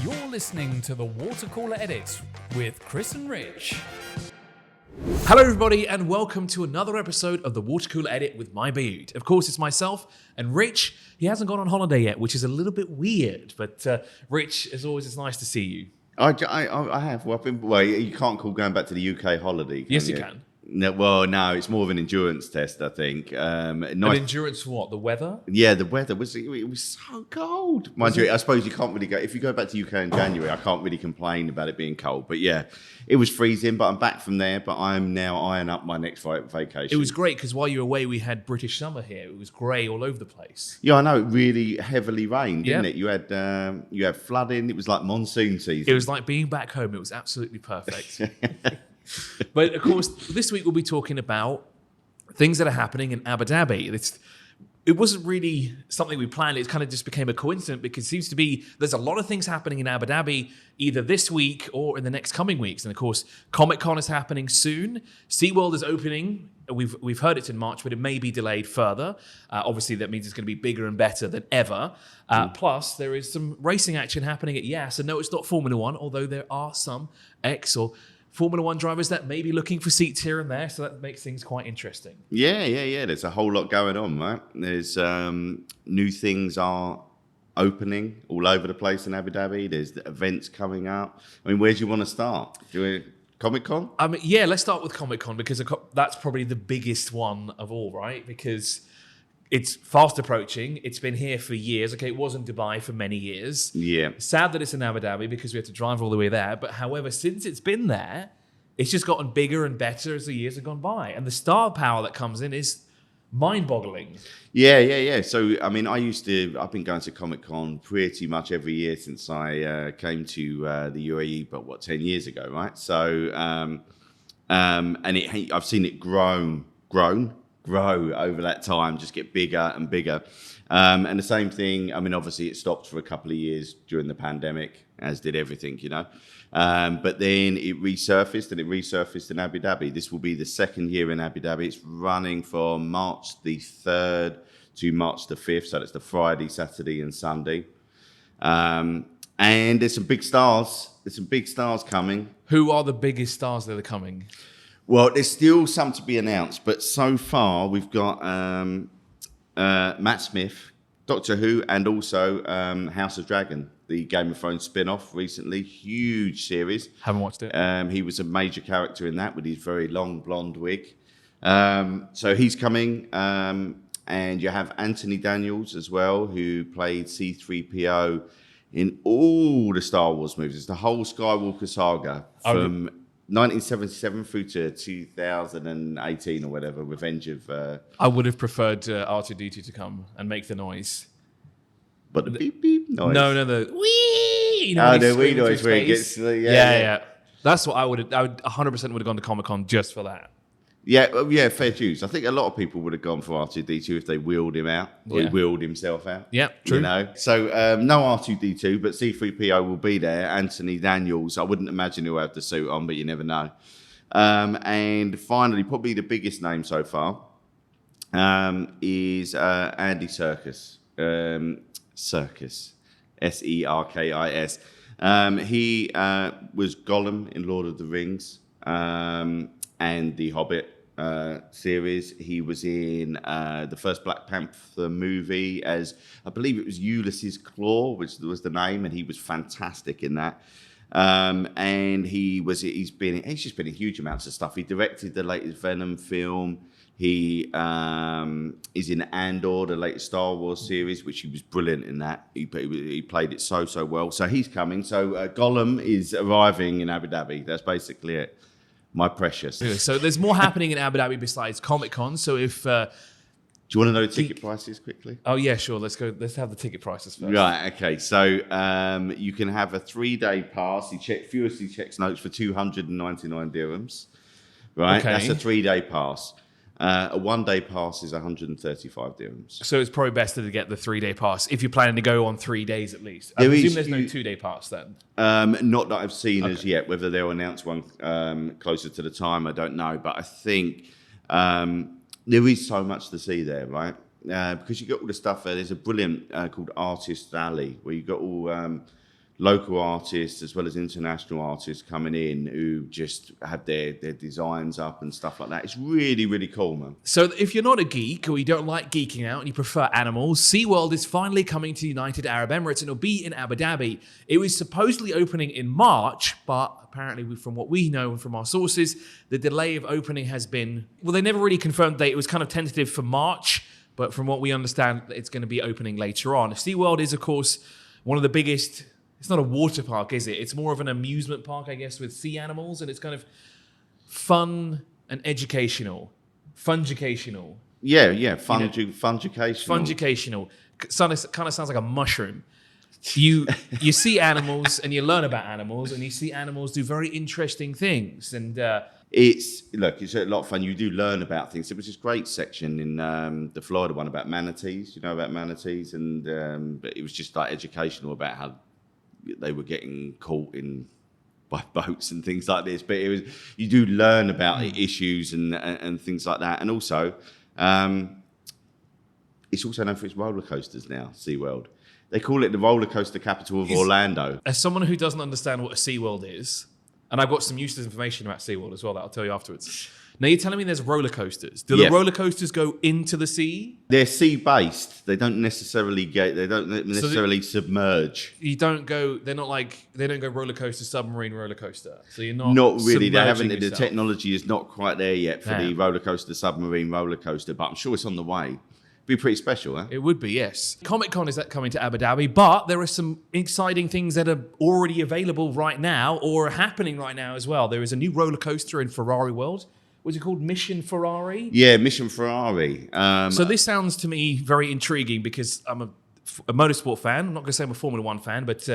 You're listening to the Water Cooler Edit with Chris and Rich. Hello everybody and welcome to another episode of the Water Cooler Edit with my Bayut. Of course it's myself and Rich. He hasn't gone on holiday yet, which is a little bit weird, but Rich, as always, it's nice to see you. I have. Well, you can't call going back to the UK holiday. Yes, you can. No, well, no, it's more of an endurance test, I think. An endurance for what? The weather? Yeah, the weather was so cold. Mind you, I suppose you can't really go. If you go back to UK in January, I can't really complain about it being cold. But yeah, it was freezing. But I'm back from there. But I'm now eyeing up my next vacation. It was great because while you were away, we had British summer here. It was grey all over the place. Yeah, I know. It really heavily rained, didn't it? You had flooding. It was like monsoon season. It was like being back home. It was absolutely perfect. But of course, this week we'll be talking about things that are happening in Abu Dhabi. It wasn't really something we planned. It kind of just became a coincidence because it seems to be there's a lot of things happening in Abu Dhabi either this week or in the next coming weeks. And of course, Comic-Con is happening soon. SeaWorld is opening. We've heard it's in March, but it may be delayed further. Obviously, that means it's going to be bigger and better than ever. Plus, there is some racing action happening at Yas. And no, it's not Formula One, although there are some X or Formula One drivers that may be looking for seats here and there, so that makes things quite interesting. Yeah. There's a whole lot going on, right? There's new things are opening all over the place in Abu Dhabi. There's the events coming up. I mean, where do you want to start? Comic-Con? Yeah, let's start with Comic-Con because that's probably the biggest one of all, right? Because it's fast approaching. It's been here for years. Okay, it was in Dubai for many years. Yeah. Sad that it's in Abu Dhabi because we had to drive all the way there. But however, since it's been there, it's just gotten bigger and better as the years have gone by. And the star power that comes in is mind-boggling. Yeah. So, I mean, I've been going to Comic-Con pretty much every year since I came to the UAE, but 10 years ago, right? So, I've seen it grow over that time, just get bigger and bigger. And the same thing, I mean, obviously it stopped for a couple of years during the pandemic, as did everything, you know. But then it resurfaced in Abu Dhabi. This will be the second year in Abu Dhabi. It's running from March the 3rd to March the 5th. So that's the Friday, Saturday and Sunday. And there's some big stars. There's some big stars coming. Who are the biggest stars that are coming? Well, there's still some to be announced, but so far we've got Matt Smith, Doctor Who, and also House of Dragon, the Game of Thrones spin-off recently. Huge series. Haven't watched it. He was a major character in that with his very long blonde wig. So he's coming. And you have Anthony Daniels as well, who played C-3PO in all the Star Wars movies. It's the whole Skywalker saga from 1977 through to 2018 or whatever, Revenge of... I would have preferred R2-D2 to come and make the noise. But the beep beep noise? No, the wee! You know, the wee noise where it gets... Yeah. That's what I would 100% would have gone to Comic-Con just for that. Yeah, fair dues. I think a lot of people would have gone for R2-D2 if they wheeled him out, or he wheeled himself out. Yeah, true. You know, so no R2-D2, but C-3PO will be there. Anthony Daniels, I wouldn't imagine he'll have the suit on, but you never know. And finally, probably the biggest name so far is Andy Serkis. Serkis, Serkis. He was Gollum in Lord of the Rings and the Hobbit series. He was in the first Black Panther movie as, I believe it was Ulysses Claw, which was the name, and he was fantastic in that. And he's just been in huge amounts of stuff. He directed the latest Venom film. He is in Andor, the latest Star Wars series, which he was brilliant in that. He played it so well. So he's coming. So Gollum is arriving in Abu Dhabi. That's basically it. My precious. So there's more happening in Abu Dhabi besides Comic-Con. So if... do you want to know the ticket prices quickly? Oh, yeah, sure. Let's go. Let's have the ticket prices first. Right, okay. So you can have a 3-day pass. Furiously checks notes for 299 dirhams. Right? Okay. That's a 3-day pass. A 1-day pass is 135 dirhams. So it's probably best to get the 3-day pass if you're planning to go on 3 days at least. I presume there's no 2-day pass then. Not that I've seen as yet. Whether they'll announce one closer to the time, I don't know. But I think there is so much to see there, right? Because you got all the stuff there. There's a brilliant called Artist Alley where you got all local artists as well as international artists coming in who just have their designs up and stuff like that. It's really, really cool, man. So if you're not a geek or you don't like geeking out and you prefer animals, SeaWorld is finally coming to United Arab Emirates and it'll be in Abu Dhabi. It was supposedly opening in March, but apparently from what we know and from our sources, the delay of opening has been, well, they never really confirmed the date. It was kind of tentative for March, but from what we understand, it's going to be opening later on. SeaWorld is, of course, one of the biggest. It's not a water park, is it? It's more of an amusement park, I guess, with sea animals, and it's kind of fun and educational. Fungicational. Yeah, fungicational. Fungicational. Kind of sounds like a mushroom. You see animals and you learn about animals, and you see animals do very interesting things. And it's a lot of fun. You do learn about things. There was this great section in the Florida one about manatees. You know about manatees, and but it was just like educational about how they were getting caught by boats and things like this. But you do learn about issues and things like that. And also, it's also known for its roller coasters now, SeaWorld. They call it the roller coaster capital of Orlando. As someone who doesn't understand what a SeaWorld is, and I've got some useless information about SeaWorld as well that I'll tell you afterwards. Now, you're telling me there's roller coasters. Do the roller coasters go into the sea? They're sea-based. They don't necessarily submerge. They don't go roller coaster, submarine roller coaster. So you're not really. They haven't. yourself. The technology is not quite there yet for the roller coaster, submarine roller coaster, but I'm sure it's on the way. Be pretty special, huh? It would be, yes. Comic-Con is coming to Abu Dhabi, but there are some exciting things that are already available right now or are happening right now as well. There is a new roller coaster in Ferrari World. Was it called Mission Ferrari? Yeah, Mission Ferrari. So this sounds to me very intriguing because I'm a motorsport fan. I'm not going to say I'm a Formula One fan, but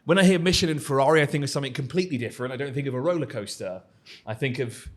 when I hear Mission and Ferrari, I think of something completely different. I don't think of a roller coaster. I think of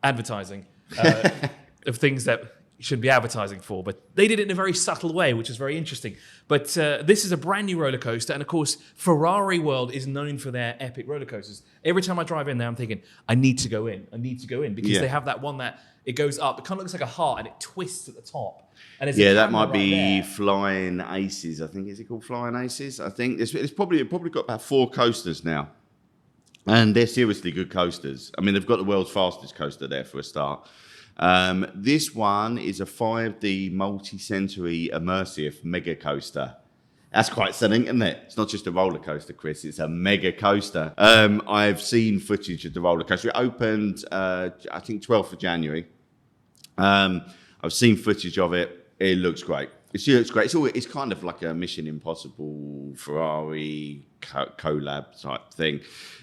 advertising, of things that you shouldn't be advertising for. But they did it in a very subtle way, which is very interesting. But this is a brand new roller coaster. And of course, Ferrari World is known for their epic roller coasters. Every time I drive in there, I'm thinking, I need to go in. Because they have that one that it goes up. It kind of looks like a heart and it twists at the top. And that might be Flying Aces. I think, is it called Flying Aces? I think it's probably got about 4 coasters now. And they're seriously good coasters. I mean, they've got the world's fastest coaster there for a start. This one is a 5D multi-sensory immersive mega coaster. That's quite something, isn't it? It's not just a roller coaster, Chris. It's a mega coaster. I've seen footage of the roller coaster. It opened, I think, 12th of January. I've seen footage of it. It looks great. It looks great. It's kind of like a Mission Impossible Ferrari collab type thing.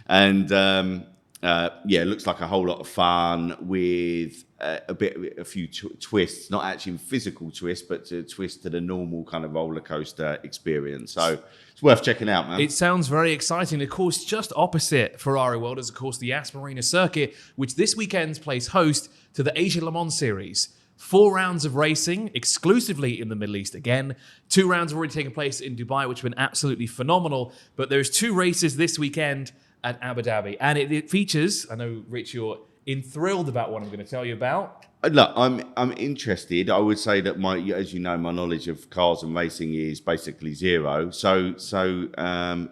And it looks like a whole lot of fun with a few twists, not actually physical twists, but to twist to the normal kind of roller coaster experience. So it's worth checking out, man. It sounds very exciting. Of course, just opposite Ferrari World is, of course, the Yas Marina Circuit, which this weekend plays host to the Asia Le Mans Series. 4 rounds of racing, exclusively in the Middle East again. 2 rounds have already taken place in Dubai, which have been absolutely phenomenal. But there's 2 races this weekend at Abu Dhabi. And it features, I know, Rich, you're enthralled about what I'm going to tell you about. Look, I'm interested. I would say that as you know, my knowledge of cars and racing is basically zero. So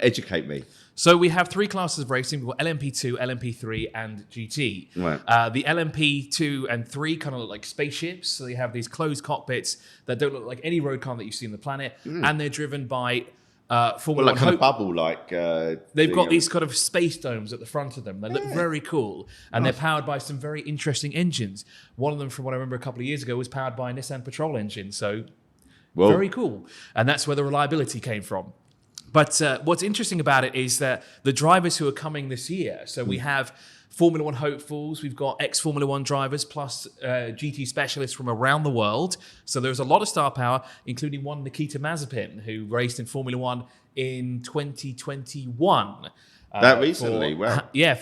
educate me. So we have 3 classes of racing. We've got LMP2, LMP3, and GT. Right. The LMP2 and 3 kind of look like spaceships. So they have these closed cockpits that don't look like any road car that you see on the planet. And they're driven by Formula One. Kind of bubble, they've got these kind of space domes at the front of them. They look very cool, and they're powered by some very interesting engines. One of them, from what I remember a couple of years ago, was powered by a Nissan Patrol engine. So very cool, and that's where the reliability came from. But what's interesting about it is that the drivers who are coming this year. So we have Formula One hopefuls, we've got ex-Formula One drivers, plus GT specialists from around the world. So there's a lot of star power, including one Nikita Mazepin, who raced in Formula One in 2021. That recently, wow. Yeah,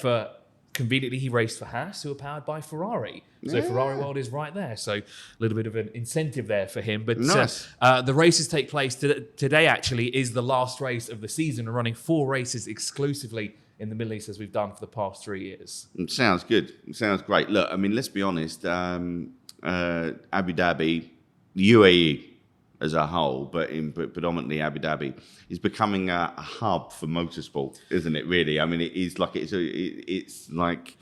conveniently, he raced for Haas, who are powered by Ferrari. So Ferrari World is right there. So a little bit of an incentive there for him. But nice. The races take place today, actually, is the last race of the season. We're running 4 races exclusively in the Middle East, as we've done for the past 3 years. It sounds good. It sounds great. Look, I mean, let's be honest. Abu Dhabi, UAE, as a whole, but predominantly Abu Dhabi, is becoming a hub for motorsport, isn't it? Really, I mean, it is like it's like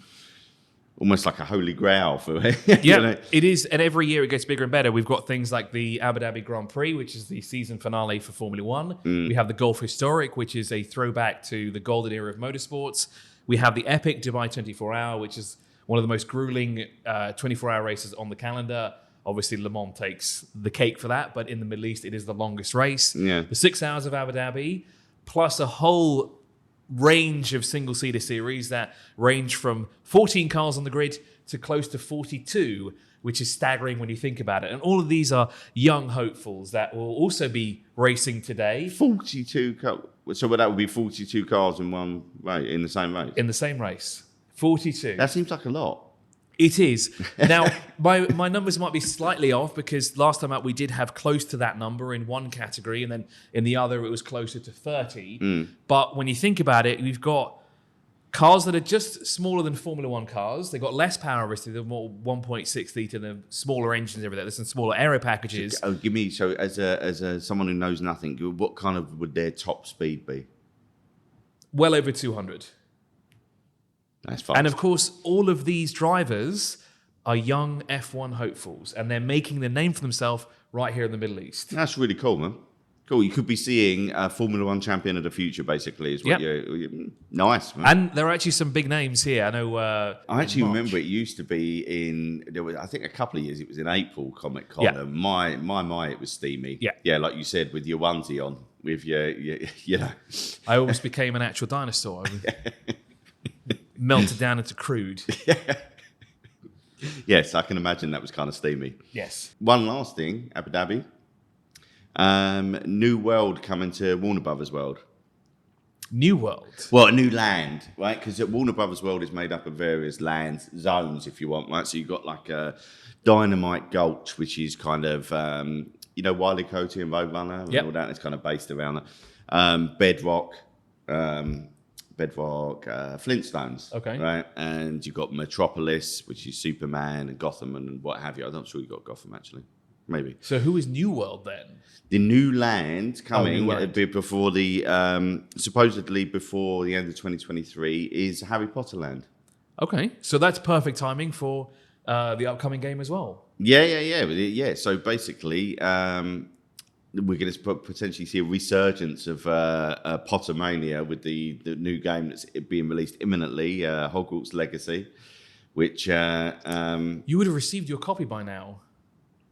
almost like a holy grail for Yeah, it is, and every year it gets bigger and better. We've got things like the Abu Dhabi Grand Prix, which is the season finale for Formula One. We have the Gulf Historic, which is a throwback to the golden era of motorsports. We have the epic Dubai 24 Hour, which is one of the most grueling 24-hour races on the calendar. Obviously, Le Mans takes the cake for that, but in the Middle East, it is the longest race. Yeah. The 6 hours of Abu Dhabi, plus a whole range of single-seater series that range from 14 cars on the grid to close to 42, which is staggering when you think about it. And all of these are young hopefuls that will also be racing today. 42 cars. So that would be 42 cars in one race, in the same race? In the same race. 42. That seems like a lot. It is. Now, my numbers might be slightly off because last time out we did have close to that number in one category, and then in the other it was closer to 30. But when you think about it, we've got cars that are just smaller than Formula One cars. They've got less power, obviously. They're more 1.6 litre, the smaller engines, everything. There's some smaller aero packages. So as someone who knows nothing, what kind of would their top speed be? Well over 200. That's fast. And of course, all of these drivers are young F1 hopefuls, and they're making their name for themselves right here in the Middle East. That's really cool, man. Cool. You could be seeing a Formula One champion of the future, basically. Is what nice, man. And there are actually some big names here. I know. I actually remember it used to be I think a couple of years, it was in April, Comic Con. Yeah. And my, it was steamy. Yeah. Yeah, like you said, with your onesie on, with your you know. I almost became an actual dinosaur. Melted down into crude. Yes, I can imagine that was kind of steamy. Yes. One last thing, Abu Dhabi. New world coming to Warner Brothers World. New world. Well, a new land, right? Because Warner Brothers World is made up of various lands, zones, if you want, right? So you've got like a Dynamite Gulch, which is kind of, Wile E. Coyote and Roadrunner and all that. It's kind of based around that. Bedrock, Flintstones. Okay. Right? And you've got Metropolis, which is Superman and Gotham and what have you. I'm not sure you've got Gotham, actually. Maybe. So who is New World then? The new land coming before supposedly before the end of 2023 is Harry Potter Land. Okay. So that's perfect timing for the upcoming game as well. Yeah. So basically, we're going to potentially see a resurgence of Pottermania with the new game that's being released imminently, Hogwarts Legacy, which... you would have received your copy by now.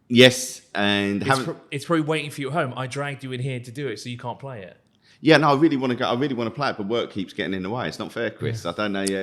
Yes, and it's probably waiting for you at home. I dragged you in here to do it, so you can't play it. Yeah, no, I really want to go. I really want to play it, but work keeps getting in the way. It's not fair, Chris. I don't know. Yeah,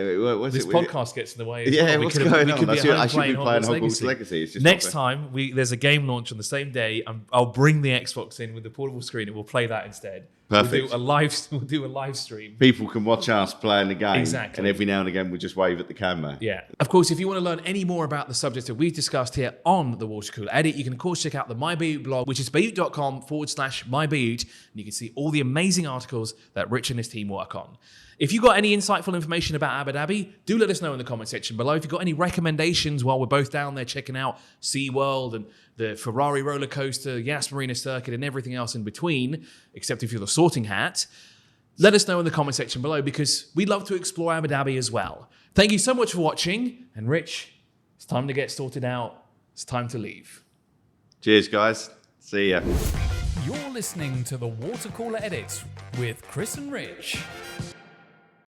this podcast gets in the way. What's going on? I should be playing Hogwarts Legacy. It's just next time there's a game launch on the same day. I'll bring the Xbox in with the portable screen, and we'll play that instead. Perfect. We'll do a live stream. People can watch us playing the game. Exactly. And every now and again, we'll just wave at the camera. Yeah. Of course, if you want to learn any more about the subject that we've discussed here on the Water Cooler Edit, you can, of course, check out the My Bayut blog, which is Bayut.com/mybayut. And you can see all the amazing articles that Rich and his team work on. If you've got any insightful information about Abu Dhabi, do let us know in the comment section below. If you've got any recommendations while we're both down there checking out SeaWorld and the Ferrari roller coaster, Yas Marina circuit, and everything else in between, except if you're the sorting hat, let us know in the comment section below because we'd love to explore Abu Dhabi as well. Thank you so much for watching. And Rich, it's time to get sorted out. It's time to leave. Cheers, guys. See ya. You're listening to the Water Cooler Edit with Chris and Rich.